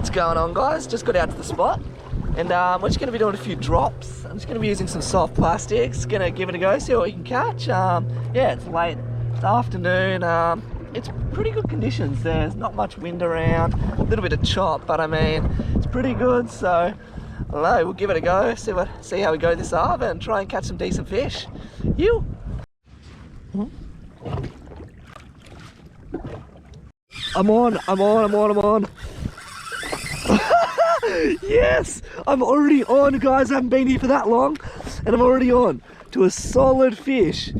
What's going on, guys? Just got out to the spot and we're just going to be doing a few drops. I'm just going to be using some soft plastics, going to give it a go, see what we can catch. Yeah, it's late, it's afternoon, it's pretty good conditions. There's not much wind around, a little bit of chop, but I mean, it's pretty good. So, I don't know, we'll give it a go, see how we go this half and try and catch some decent fish. You. I'm on. Yes, I'm already on, guys. I haven't been here for that long and I'm already on to a solid fish.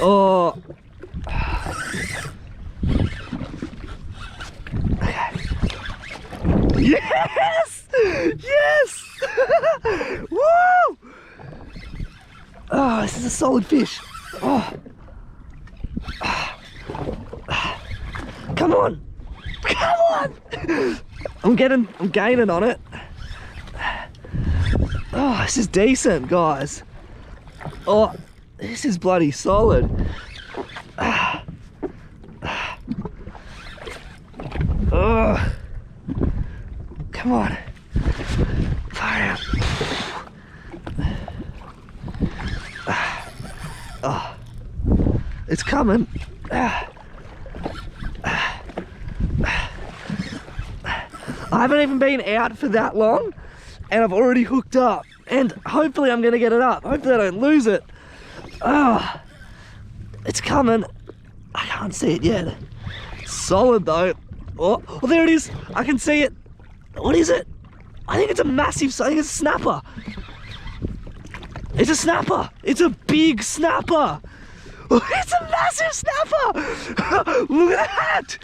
Oh. Yes! Yes! Woo! Oh, this is a solid fish. Oh. Come on! Come on! I'm gaining on it. Oh, this is decent, guys. Oh, this is bloody solid. Oh, come on. Fire. Oh, it's coming. I haven't even been out for that long and I've already hooked up, and hopefully I'm gonna get it up. Hopefully I don't lose it. Oh, it's coming. I can't see it yet. Solid though. Oh, there it is. I can see it. What is it? I think it's a massive, I think it's a snapper. It's a snapper. It's a big snapper. It's a massive snapper. Look at that.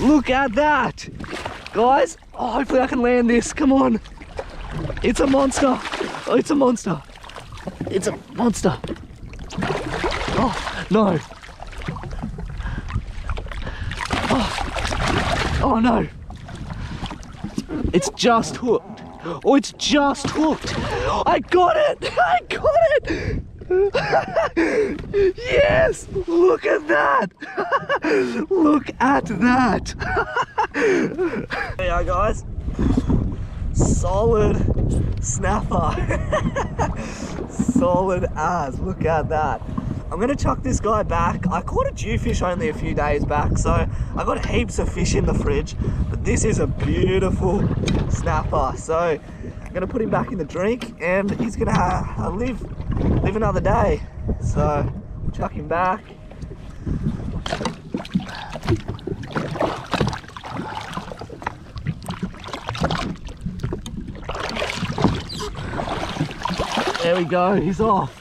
Look at that. Guys, oh, hopefully I can land this. Come on. It's a monster. Oh, it's a monster. It's a monster. Oh, no. Oh no. It's just hooked. Oh, it's just hooked. I got it. I got it. Yes, look at that. Look at that. There you are, guys. Solid snapper. Solid as. Look at that. I'm gonna chuck this guy back. I caught a jewfish only a few days back, so I got heaps of fish in the fridge, but this is a beautiful snapper. So I'm gonna put him back in the drink and he's gonna live another day. So we'll chuck him back. There we go, he's off.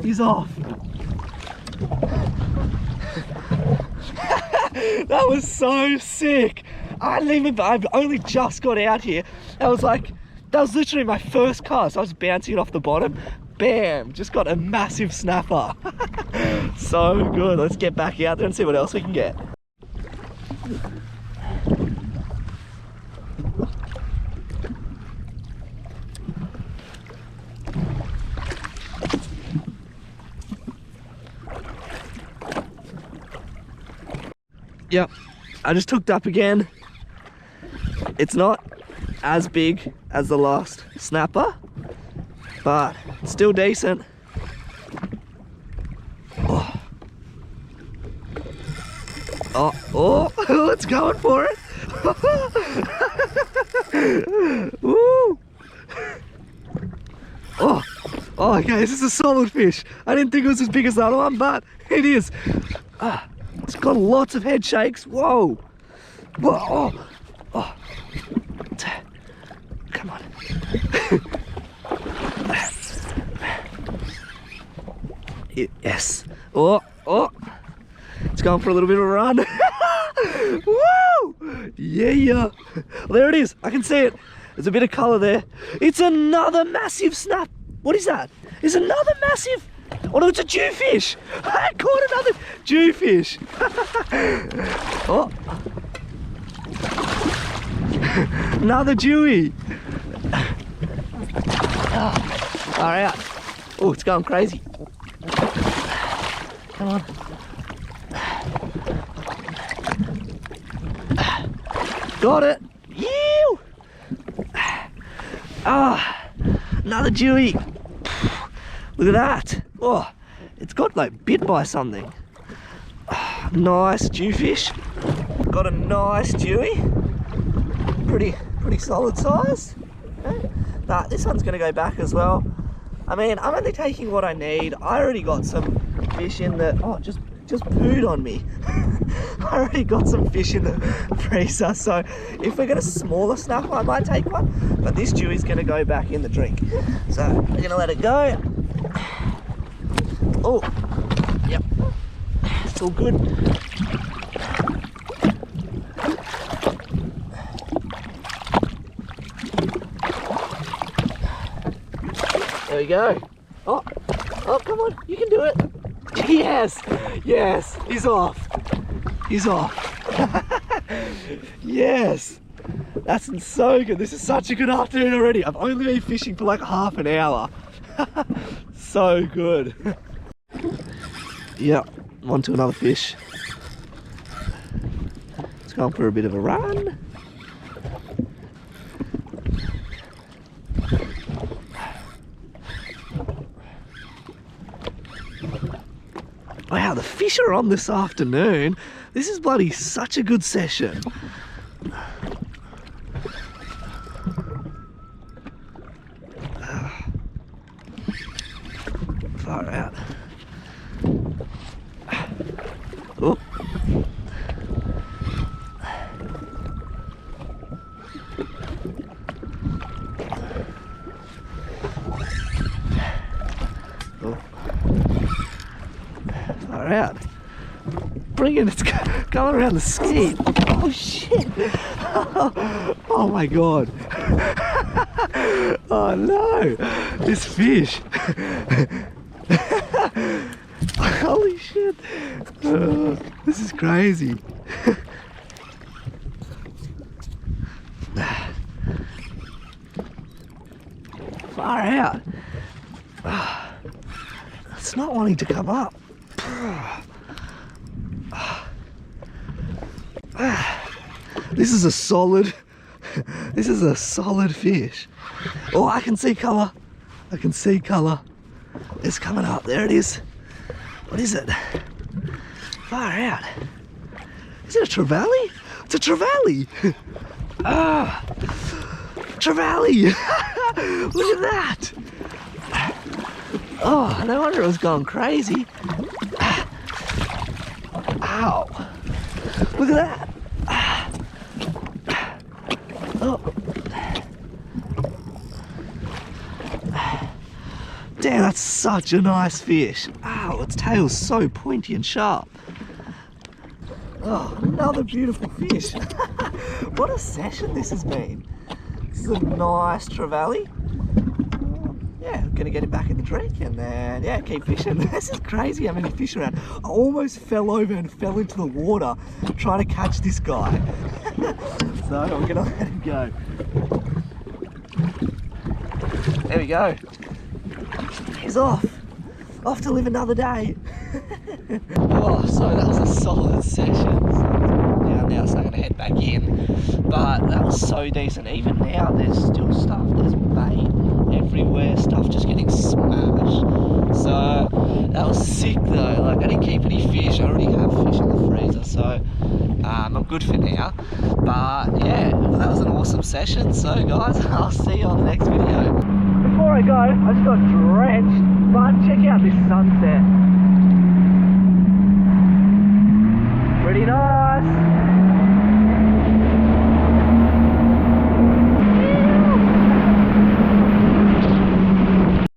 He's off. That was so sick. I've only just got out here. That was literally my first cast. I was bouncing it off the bottom. Bam, just got a massive snapper. So good. Let's get back out there and see what else we can get. Yep, I just hooked up again. It's not as big as the last snapper, but it's still decent. Oh, oh, it's going for it. Woo. Oh, okay, this is a solid fish. I didn't think it was as big as the other one, but it is. It's got lots of head shakes. Whoa. Whoa. Oh. Come on. Yes. Oh. It's going for a little bit of a run. Woo! Yeah. There it is. I can see it. There's a bit of color there. It's another massive snap. What is that? It's another massive. Oh no, it's a jewfish! I caught another jewfish! Oh! Another jewie! Oh, alright. Oh, it's going crazy. Come on. Got it. Yew! Ah, another dewy. Look at that. Oh, it's got like bit by something. Ah, nice jewfish. Got a nice dewy. Pretty solid size. Okay. Nah, this one's gonna go back as well. I mean, I'm only taking what I need. I already got some fish in the, oh, just pooed on me. I already got some fish in the freezer, so if we get a smaller snapper, I might take one, but this dewy's gonna go back in the drink. So we're gonna let it go. Oh, yep, it's all good. There we go. Oh, come on, you can do it. Yes, yes, he's off. He's off. Yes, that's so good. This is such a good afternoon already. I've only been fishing for like half an hour. So good. Yep, on to another fish. Let's go on for a bit of a run. Wow, the fish are on this afternoon. This is bloody such a good session. Far out. Oh. Far out. Brilliant, it's going around the skeet. Oh shit. Oh my god. Oh no, this fish. Holy shit. This is crazy. Far out. It's not wanting to come up. This is a solid fish. Oh, I can see colour. I can see colour. It's coming up. There it is. What is it? Far out. Is it a trevally? It's a trevally. Ah, trevally. Look at that. Oh, no wonder it was going crazy. Ow. Look at that. Oh. Damn, that's such a nice fish. Ow, its tail's so pointy and sharp. Oh, another beautiful fish. What a session this has been. This is a nice trevally. Yeah, I'm gonna get it back in the drink and then, yeah, keep fishing. This is crazy how many fish around. I almost fell over and fell into the water trying to catch this guy. So I'm gonna let him go. There we go. He's off to live another day. Oh, so that was a solid session. Now so I'm gonna head back in. But that was so decent. Even now there's still stuff, there's bait everywhere, stuff just getting smashed. So that was sick though. Like, I didn't keep any fish. I already have fish in the freezer, so I'm good for now. But yeah, that was an awesome session. So guys, I'll see you on the next video. Before I go, I just got drenched, but check out this sunset.